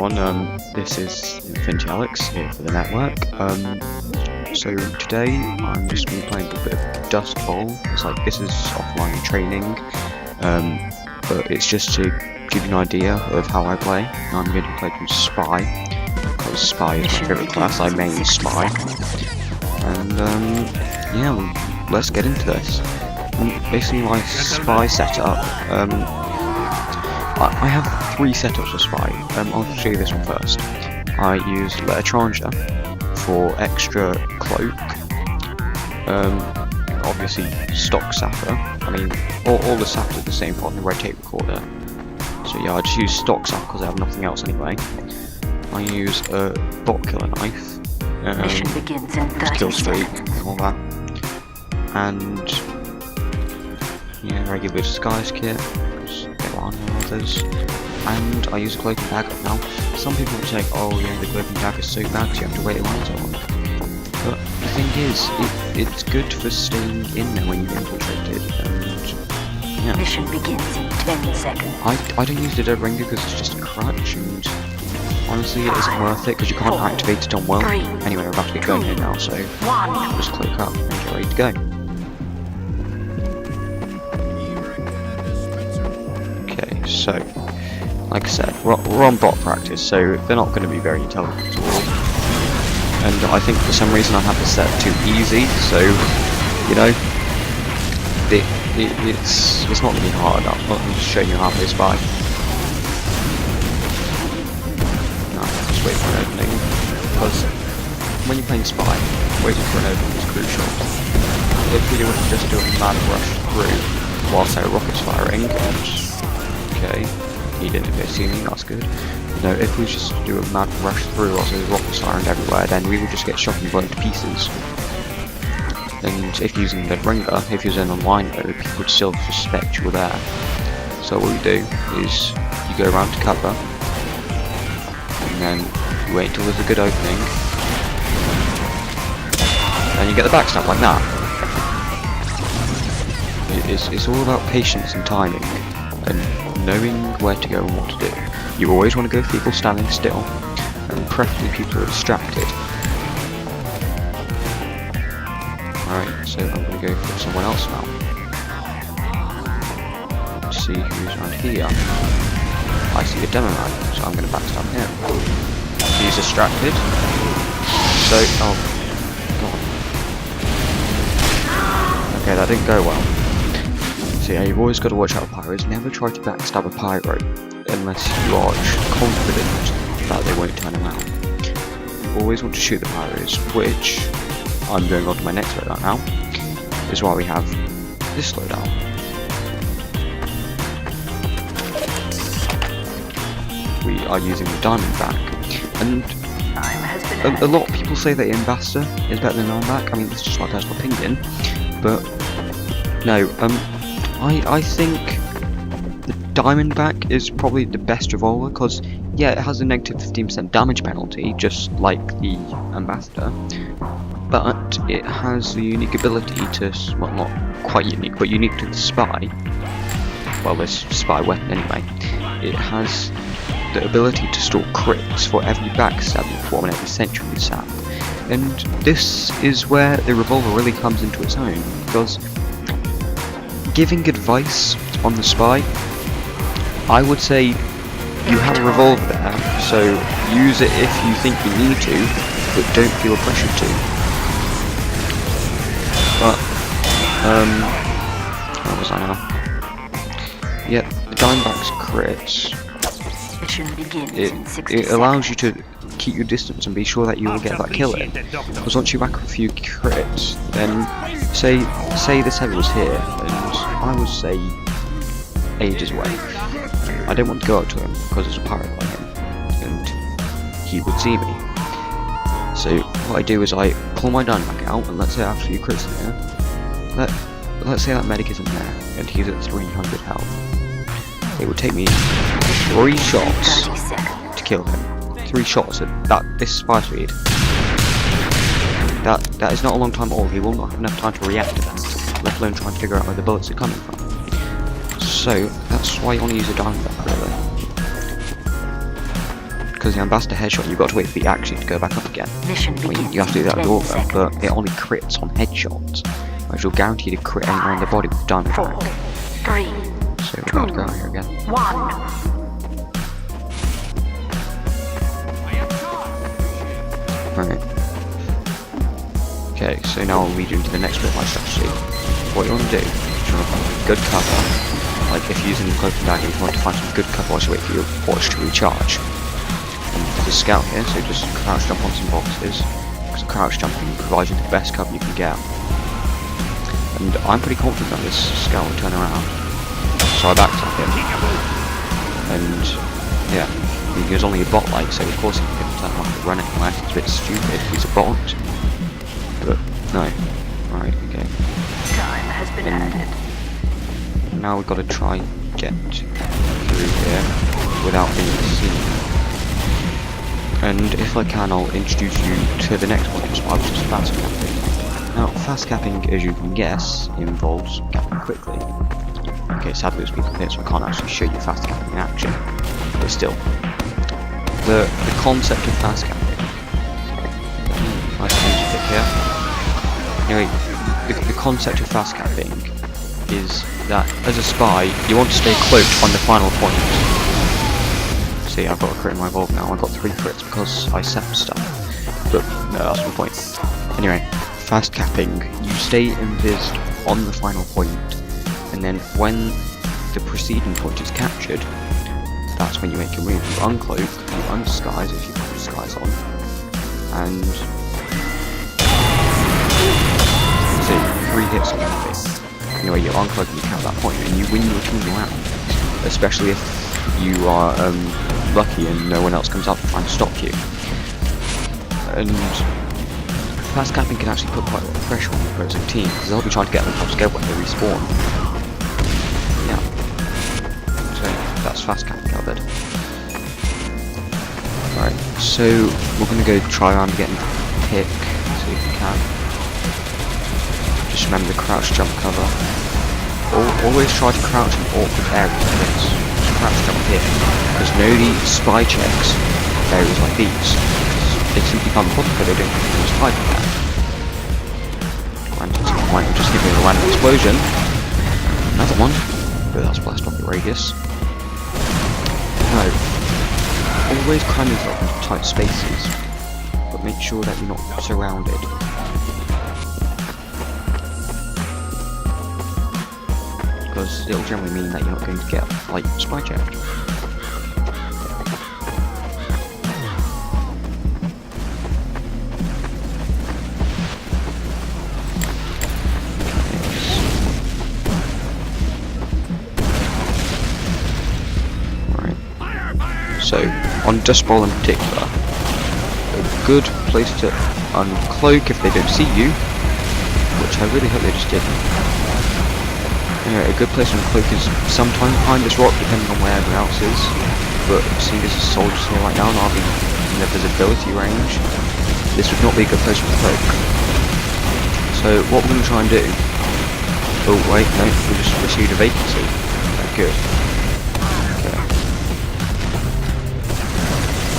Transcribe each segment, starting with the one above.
everyone, this is InfinityAlex here for the network. So today I'm just going to be playing a bit of Dustbowl. It's like, this is offline training, but it's just to give you an idea of how I play. I'm going to play with Spy, because Spy is my favourite class. I main Spy. And yeah, well, let's get into this. Basically my Spy setup, I have 3 setups for Spy. I'll show you this one first. I use Letter for extra cloak. Obviously stock sapper. I mean, all the sappers are the same on the red tape recorder. So yeah, I just use stock sapper because I have nothing else anyway. I use a bot killer knife. Kill streak and all that. And yeah, regular disguise kit. Others, and I use a cloak and dagger. Now, some people will say, oh yeah, the cloak and dagger is so bad because you have to wait a while so long. But the thing is, it's good for staying in there when you infiltrate it, and yeah. Mission begins in 10 seconds. I don't use the dead ringer because it's just a crutch, and honestly it isn't worth it because you can't activate it on well. Anyway, we're about to get going here now, so I'll just cloak up and get ready to go. So, like I said, we're on bot practice, so they're not going to be very intelligent at all. And I think for some reason I have this set too easy, so, you know, it's not going to be hard. I'm just showing you how to play Spy. No, just wait for an opening, because when you're playing Spy, waiting for an opening is crucial. If we were to just do a mad rush through whilst our rocket's firing, okay, he didn't see me, that's good. You know, if we just do a mad rush through whilst there's rockets firing everywhere, then we would just get shot and blown to pieces. And if using the ringer, if you're in online mode, people would still suspect you were there. So what you do is, you go around to cover, and then you wait until there's a good opening, and you get the backstab like that. It's all about patience and timing, and knowing where to go and what to do. You always want to go for people standing still, and preferably people who are distracted. Alright, so I'm going to go for someone else now. Let's see who's around here. I see a demo man, so I'm going to backstab him. He's distracted. So, oh, God. Okay, that didn't go well. So yeah, you've always got to watch out for pyros. Never try to backstab a pyro unless you are confident that they won't turn around. You always want to shoot the pyros, which I'm going on to my next loadout now, is why we have this loadout. We are using the Diamondback, and a lot of people say that Ambassador is better than Diamondback. I mean, it's just my personal opinion, but no, I think the Diamondback is probably the best revolver because, yeah, it has a negative 15% damage penalty, just like the Ambassador, but it has the unique ability to, well, not quite unique, but unique to the Spy, well, this Spy weapon anyway, it has the ability to store crits for every backstab you perform and every sentry you sap, and this is where the revolver really comes into its own, because giving advice on the Spy, I would say you have a revolver there, so use it if you think you need to, but don't feel pressured to. But, where was I now? Yeah, the Diamondback's crits, it allows you to keep your distance and be sure that you will get that kill in. Because once you rack up a few crits, then say this heavy was here, and I would say ages away. I don't want to go up to him because there's a pirate by him, and he would see me. So what I do is I pull my Diamondback out, and let's say I have a few crits in there. Let's say that medic isn't there, and he's at 300 health. It would take me 3 shots to kill him. 3 shots at this Spy speed. That is not a long time at all. He will not have enough time to react to that, let alone try and figure out where the bullets are coming from. So that's why you want to use a Diamondback, really. because the ambassador headshot, you've got to wait for the action to go back up again. Mission I mean, begins you have to do that in with 10 all of them, seconds. but it only crits on headshots, whereas you're guaranteed to crit anywhere in the body with diamond 4, back. 3, So we're about to go out here again. 1. Right. Okay, so now I'll lead you into the next bit of my strategy. What you want to do is you want to find good cover. Like if you're using the cloak and dagger, you want to find some good cover whilst you wait for your watch to recharge. And there's a scout here, so just crouch jump on some boxes, because crouch jumping provides you the best cover you can get. And I'm pretty confident that this scout will turn around. So I backstab him. And yeah, he was only a bot like, so of course he couldn't turn around and run anywhere. It's a bit stupid, he's a bot. But no. Right, okay. Time has been added. Now we've got to try and get through here without being seen. And if I can, I'll introduce you to the next one, which is fast capping. Now, fast capping, as you can guess, involves capping quickly. Okay, sadly there's people here, so I can't actually show you fast capping in action. But still, the concept of fast capping. Nice music bit here. Anyway, the concept of fast capping is that as a spy, you want to stay cloaked on the final point. See, I've got a crit in my evolve now. I've got 3 crits because I set stuff. But no, that's the point. Anyway, fast capping, you stay invised on the final point, and then when the preceding point is captured, that's when you make a move. You uncloak, you undisguise if you put disguise on, and see, 3 hits on enemy. Anyway, you uncloak and you count that point, and you win your team round. Especially if you are lucky and no one else comes up to try and stop you. And fast capping can actually put quite a lot of pressure on the opposing team, because they'll be trying to get them top scared when they respawn. Yeah. So that's fast capping covered. Right, so we're gonna go try around getting pick, see if we can. Just remember the crouch jump cover. Always try to crouch in awkward areas. Just crouch jump here, because no these spy checks areas like these. They simply can't bother because they don't just hide there. Granted, someone might just give me a random explosion. Another one, but that's blast off the radius. No, always kind of like into tight spaces, but make sure that you're not surrounded. Because it'll generally mean that you're not going to get, like, spy checked. Right. So, on Dustbowl in particular, a good place to uncloak if they don't see you, which I really hope they just didn't. A good place on cloak is sometimes behind this rock, depending on where everyone else is. But seeing as there's soldiers here right now and I'll be in the visibility range, this would not be a good place for cloak. So what we're going to try and do... Oh wait, no, we just received a vacancy. Oh, good. Okay.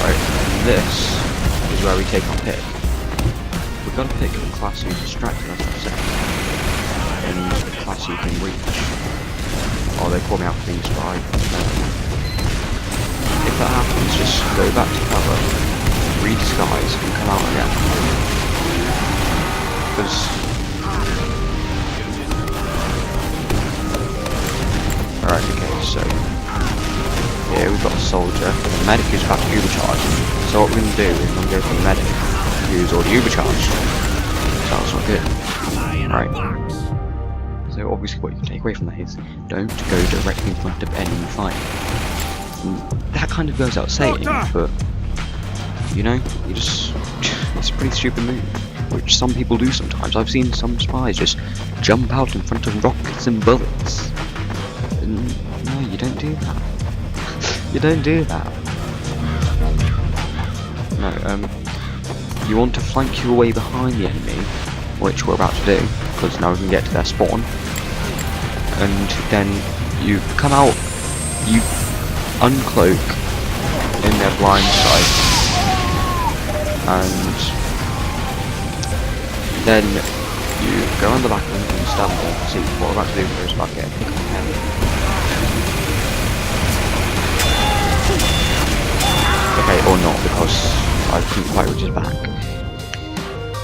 Right, and this is where we take our pick. We've got to pick a class who's distracted, as I've said. And the class you can reach. Oh, they call me out for being spy. If that happens, just go back to cover, redisguise, and come out again. Because... Alright, okay, so... Here we've got a soldier, the medic who's about to overcharge. So what we're going to do is we're going to go for the medic, who's already overcharged. So that's not good. Right. So obviously what you can take away from that is don't go directly in front of enemy fight. And that kind of goes out saying, but you know, you just it's a pretty stupid move, which some people do sometimes. I've seen some spies just jump out in front of rockets and bullets. And no, you don't do that. You don't do that. No, you want to flank your way behind the enemy, which we're about to do, because now we can get to their spawn. And then you come out, you uncloak, in their blind sight, and then you go on the back of them and stand there. See what we're about to do here is about to get a kick on the head. Okay, or not, because I couldn't quite reach his back.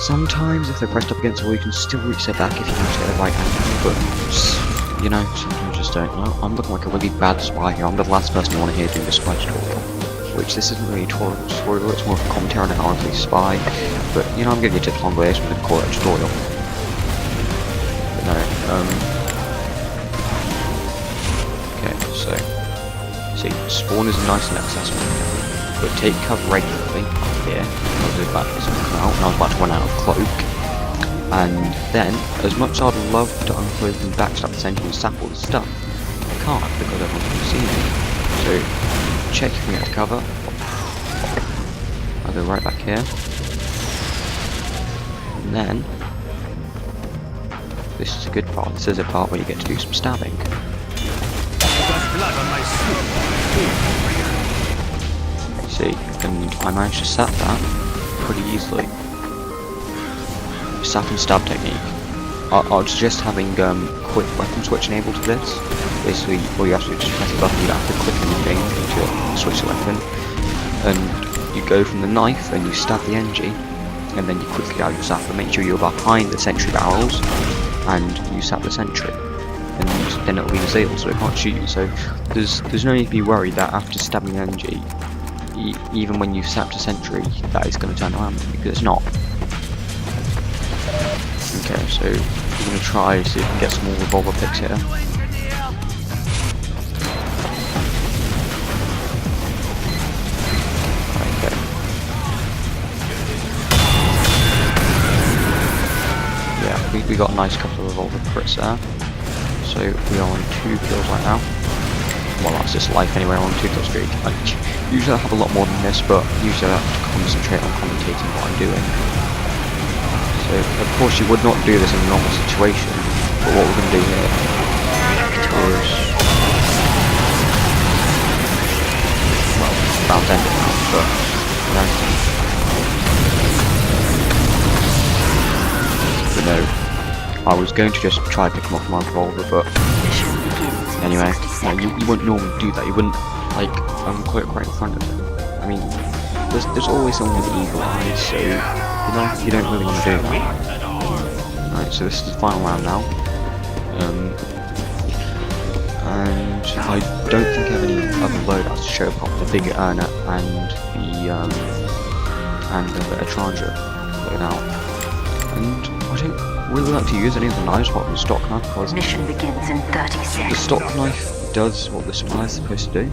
Sometimes if they're pressed up against the wall, you can still reach their back if you manage to get the right angle, but you know, sometimes you just don't know. I'm looking like a really bad spy here. I'm the last person you want to hear doing the spy tutorial, which this isn't really a tutorial, it's more of a commentary on how I really spy, but you know, I'm giving you tips along the way, so I'm going to call it a tutorial. But no, okay, so, see, spawn is nice and accessible, but take cover regularly, up here, I'll do that as I come out, and I was about to run out of cloak, and then, as much as I'd love to uncloak and backstab the sentry and sap all the stuff, I can't, because everyone's going to see me, so, check if you can get cover. I'll go right back here. And then, this is a good part. This is a part where you get to do some stabbing. See, and I managed to sap that pretty easily. Sap and stab technique. I'd suggest having quick weapon switch enabled to this. Basically, all you have to do is just press the button, you don't have to click anything to switch the weapon. And you go from the knife and you stab the NG, and then you quickly out your sap and make sure you're behind the sentry barrels, and you sap the sentry. And then it'll be disabled so it can't shoot you. So there's no need to be worried that after stabbing the NG, even when you've sapped a sentry, that is going to turn around, because it's not. Okay, so we're going to try to see if we can get some more revolver picks here. Okay. Yeah, we got a nice couple of revolver crits there. So we are on 2 kills right now. Well, that's just life anyway, on 2 kill streak. Usually I have a lot more than this, but usually I have to concentrate on commentating what I'm doing. So, of course you would not do this in a normal situation, but what we're going to do here is, well, round's ended now, but, you know. But no, I was going to just try to pick him off my revolver, but anyway, you wouldn't normally do that. You wouldn't, like, cloak right in front of him. I mean, there's always someone with evil eyes, so you don't really want to do that. Right, so this is the final round now. And I don't think I have any other loadouts to show apart from the big earner and the Charger loadout. And I don't really like to use any of the knives apart from the stock knife, because Mission begins in 30 seconds. the stock knife does what the supply is supposed to do.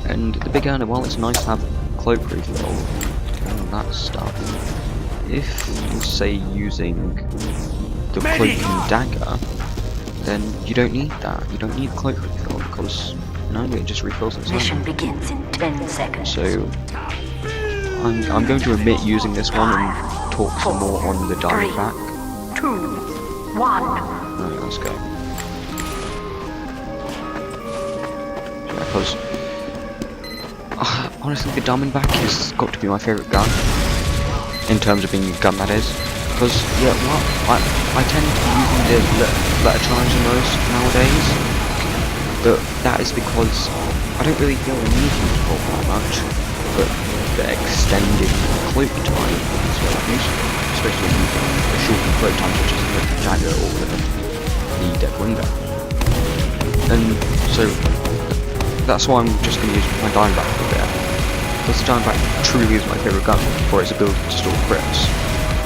And the big earner, while it's nice to have cloak refill and all that stuff, if you're, say, using the cloak and dagger, then you don't need that. You don't need cloak refill, because no, it just refills itself. Mission begins in 10 seconds. So I'm going to omit using this one and talk some more on the diamond back. 2, 1. Right, let's go. Yeah, because honestly, the diamondback has got to be my favourite gun, in terms of being a gun, that is. Because, yeah, well, I tend to be using the letter charge the most nowadays, but that is because I don't really feel the need to use it that much, but the extended cloak time is very useful, especially when using a shortened cloak time such as the dagger or the dead window. And so that's why I'm just going to use my diamondback for there. Because the diamondback truly is my favourite gun for its ability to store crits.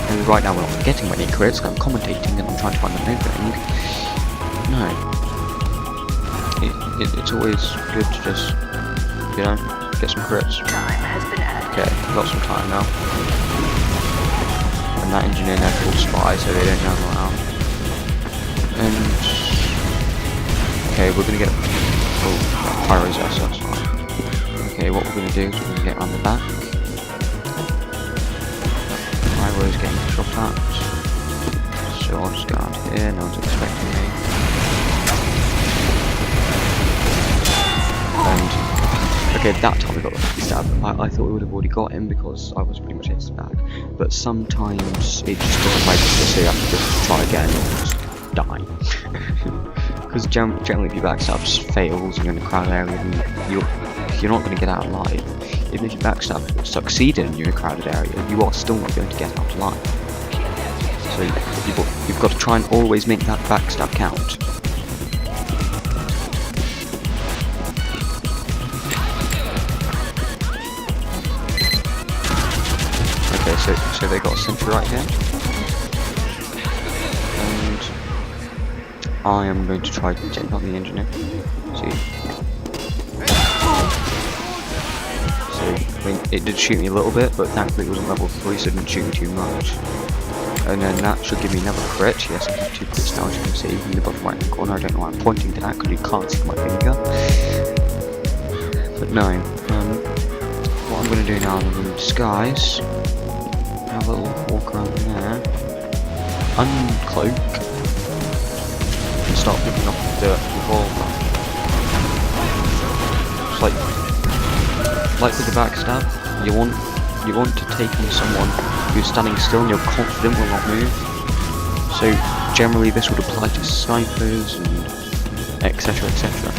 And right now we're not getting many crits, I'm commentating and I'm trying to find an opening. No. It's always good to just, you know, get some crits. Time has been added. Okay, got some time now. And that engineer now called spy, so they don't know I'm around. And okay, we're gonna get pyros, that's fine. Okay, what we're gonna do is we're gonna get around the back. Pyro's getting shot at. So I'll just go around here, no one's expecting me. And okay, that time we got backstab, I thought we would have already got him because I was pretty much his back. But sometimes it just doesn't like this, so you have to just try again and just die. Because generally if your backstab just fails, you're in a crowded area and you're not going to get out alive. Even if your backstab succeeded and you're in a crowded area, you are still not going to get out alive. So you've got to try and always make that backstab count. Okay, so they got a sentry right here. And I am going to try to take out the engineer. See. So, I mean, it did shoot me a little bit, but thankfully it was on level 3, so it didn't shoot me too much. And then that should give me another crit. Yes, I have 2 crits now, as you can see in the bottom right hand corner. I don't know why I'm pointing to that because you can't see my finger. But no, what I'm going to do now, I'm going to disguise, have a little walk around there, uncloak, and start picking up the revolver. Just like with the backstab, you want to take on someone who's standing still and you're confident will not move. So generally this would apply to snipers and etc, etc.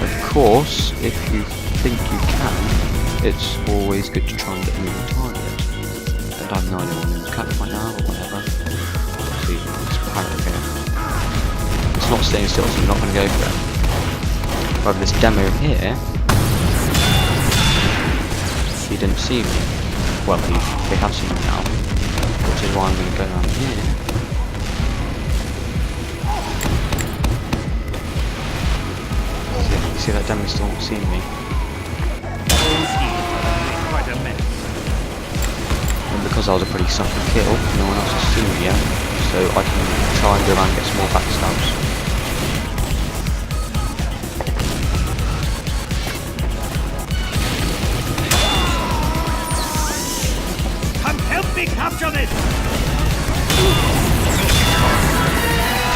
Of course, if you think you can, it's always good to try and get a moving target. And I'm not anyone who's cut right now or whatever. See, it's apparently here. It's not staying still, so you're not going to go for it. However, this demo here, he didn't see me. Well, they have seen me now, which is why I'm going to go around here. See that demo still not seeing me. And because I was a pretty subtle kill, no one else has seen me yet, so I can try and go around and get some more backstabs. Capture this!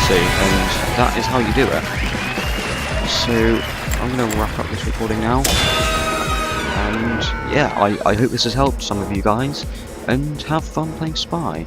See, and that is how you do it. So I'm going to wrap up this recording now, and yeah, I hope this has helped some of you guys, and have fun playing Spy.